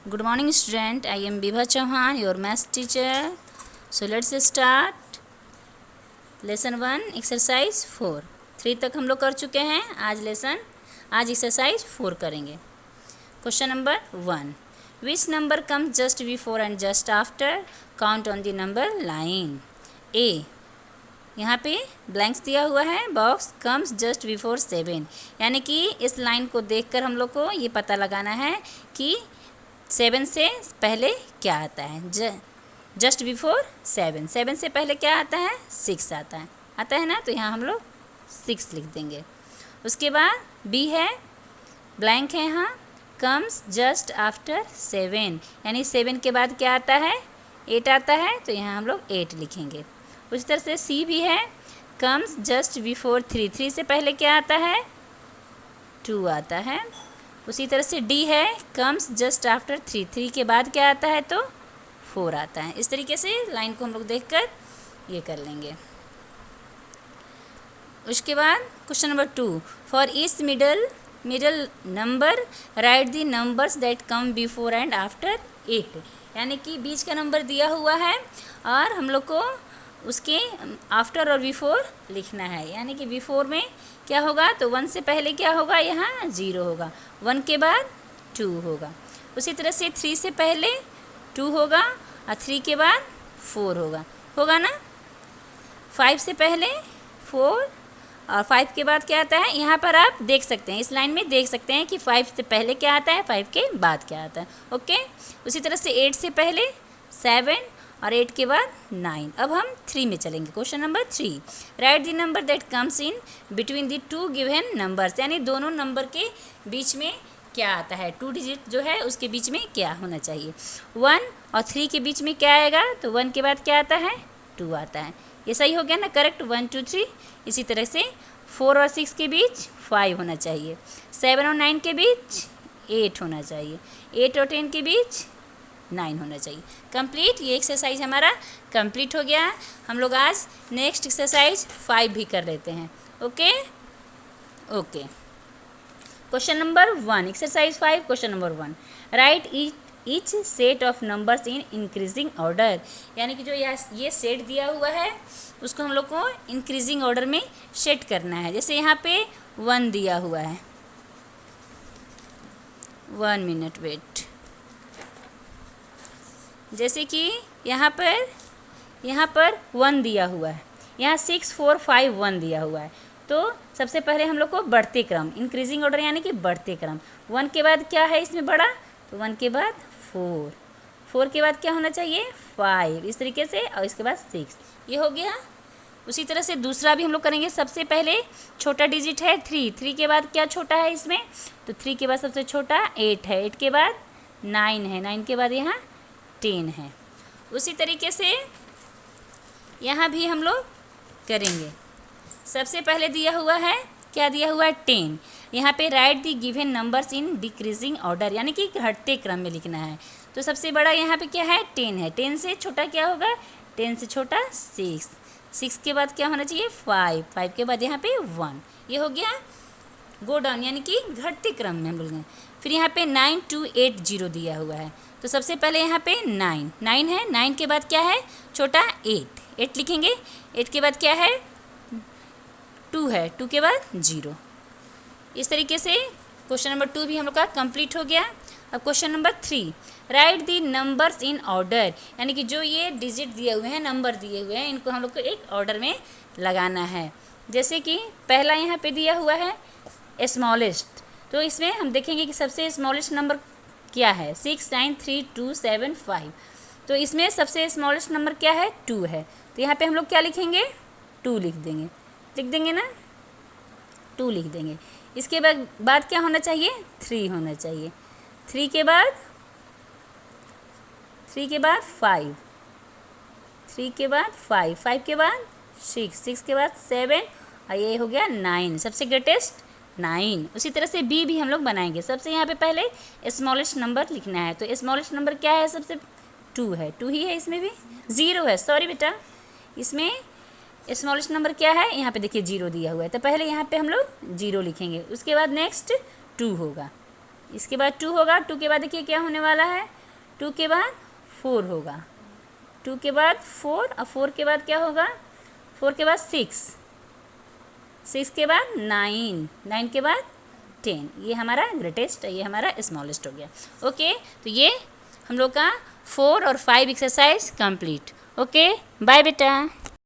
Good morning student, I am Bibha Chauhan, your maths teacher. So let's start lesson 1 exercise 4. 3 तक हम लोग कर चुके हैं. आज exercise 4 करेंगे. Question number 1. Which number comes just before and just after? Count on the number line. A. यहाँ पे ब्लैंक्स दिया हुआ है. बॉक्स कम्स जस्ट बिफोर 7, यानी कि इस लाइन को देखकर हम लोग को ये पता लगाना है कि 7 से पहले क्या आता है. जस्ट बिफोर 7 से पहले क्या आता है? 6 आता है ना. तो यहाँ हम लोग 6 लिख देंगे. उसके बाद बी है, ब्लैंक है. यहाँ कम्स जस्ट आफ्टर 7, यानी 7 के बाद क्या आता है? 8 आता है. तो यहाँ हम लोग 8 लिखेंगे. उसी तरह से सी भी है, कम्स जस्ट बिफोर 3 से पहले क्या आता है? 2 आता है. उसी तरह से डी है, कम्स जस्ट आफ्टर 3 के बाद क्या आता है? तो 4 आता है. इस तरीके से लाइन को हम लोग देखकर ये कर लेंगे. उसके बाद question number 2. For each middle number right the numbers that come before and after 8, यानी कि बीच का नंबर दिया हुआ है और हम लोग को उसके आफ्टर और बिफोर लिखना है. यानी कि बिफोर में क्या होगा? तो 1 से पहले क्या होगा? यहाँ 0 होगा. 1 के बाद 2 होगा. उसी तरह से 3 से पहले 2 होगा और 3 के बाद 4 होगा ना. 5 से पहले 4 और 5 के बाद क्या आता है? यहाँ पर आप देख सकते हैं, इस लाइन में देख सकते हैं कि 5 से पहले क्या आता है, 5 के बाद क्या आता है. ओके. उसी तरह से 8 से पहले 7 और 8 के बाद 9. अब हम 3 में चलेंगे. Question number 3. Right the number that comes in between the 2 given numbers, यानी दोनों नंबर के बीच में क्या आता है? 2 डिजिट जो है उसके बीच में क्या होना चाहिए? 1 और 3 के बीच में क्या आएगा? तो 1 के बाद क्या आता है? 2 आता है. ये सही हो गया ना? करेक्ट. 1 2 3. इसी तरह से 4 और 6 के बीच 5 होना चाहिए. 7 और 9 के बीच 8 होना चाहिए. 8 और 10 के बीच 9 होना चाहिए. कंप्लीट. ये एक्सरसाइज हमारा कंप्लीट हो गया. हम लोग आज नेक्स्ट एक्सरसाइज 5 भी कर लेते हैं. Okay. Question number 1. Exercise 5 question number 1. Right each set of numbers in increasing order, यानी कि जो ये सेट दिया हुआ है उसको हम लोग को इंक्रीजिंग ऑर्डर में सेट करना है. जैसे यहाँ पे 1 दिया हुआ है. 1 मिनट वेट. जैसे कि यहाँ पर 1 दिया हुआ है, यहाँ 6 4 5 1 दिया हुआ है. तो सबसे पहले हम लोग को बढ़ते क्रम, इंक्रीजिंग ऑर्डर यानी कि बढ़ते क्रम. 1 के बाद क्या है इसमें बड़ा? तो 1 के बाद 4 के बाद क्या होना चाहिए? 5. इस तरीके से. और इसके बाद 6. ये हो गया. उसी तरह से दूसरा भी हम लोग करेंगे. सबसे पहले छोटा डिजिट है 3 के बाद क्या छोटा है इसमें? तो 3 के बाद सबसे छोटा 8 है. 8 के बाद 9 है. 9 के बाद यहाँ 10 है. उसी तरीके से यहाँ भी हम लोग करेंगे. सबसे पहले दिया हुआ है, क्या दिया हुआ है? 10. यहाँ पे right the given numbers in decreasing order, यानी कि घटते क्रम में लिखना है. तो सबसे बड़ा यहाँ पे क्या है? 10 है. 10 से छोटा क्या होगा? 10 से छोटा 6. 6 के बाद क्या होना चाहिए? 5 के बाद यहाँ पे 1. ये हो गया गो डाउन, यानी कि घटते क्रम में हम लोग हैं. फिर यहाँ पे 9 2 8 0 दिया हुआ है. तो सबसे पहले यहाँ पे 9 है. 9 के बाद क्या है? छोटा 8 लिखेंगे. 8 के बाद क्या है? 2 है. 2 के बाद 0. इस तरीके से क्वेश्चन नंबर 2 भी हम लोग का कंप्लीट हो गया. अब question number 3. Right the numbers in order, यानी कि जो ये डिजिट दिए हुए हैं, नंबर दिए हुए हैं, इनको हम लोग को एक ऑर्डर में लगाना है. जैसे कि पहला यहाँ पे दिया हुआ है स्मॉलेस्ट. तो इसमें हम देखेंगे कि सबसे स्मॉलेस्ट नंबर क्या है? 6 9 3 2 7 5. तो इसमें सबसे स्मॉलेस्ट नंबर क्या है? 2 है. तो यहाँ पे हम लोग क्या लिखेंगे? 2 लिख देंगे ना. 2 लिख देंगे. इसके बाद क्या होना चाहिए? 3 होना चाहिए. 3 के बाद 5. 3 के बाद 5. 5 के बाद 6 के बाद 7 और ये हो गया 9. सबसे ग्रेटेस्ट 9. उसी तरह से बी भी हम लोग बनाएंगे. सबसे यहाँ पे पहले स्मॉलेस्ट नंबर लिखना है. तो स्मॉलेस्ट नंबर क्या है? सबसे 2 है. 2 ही है. इसमें भी 0 है. सॉरी बेटा, इसमें स्मॉलेस्ट नंबर क्या है? यहाँ पे देखिए 0 दिया हुआ है. तो पहले यहाँ पे हम लोग 0 लिखेंगे. उसके बाद नेक्स्ट 2 होगा. इसके बाद 2 होगा, 2 के बाद देखिए क्या होने वाला है, 2 के बाद 4 होगा, 2 के बाद 4 और 4 के बाद क्या होगा, 4 के बाद 6, 6 के बाद 9, 9 के बाद 10। ये हमारा ग्रेटेस्ट, ये हमारा स्मॉलेस्ट हो गया। ओके, तो ये हम लोग का 4 और 5 एक्सरसाइज कंप्लीट। ओके, बाय बेटा।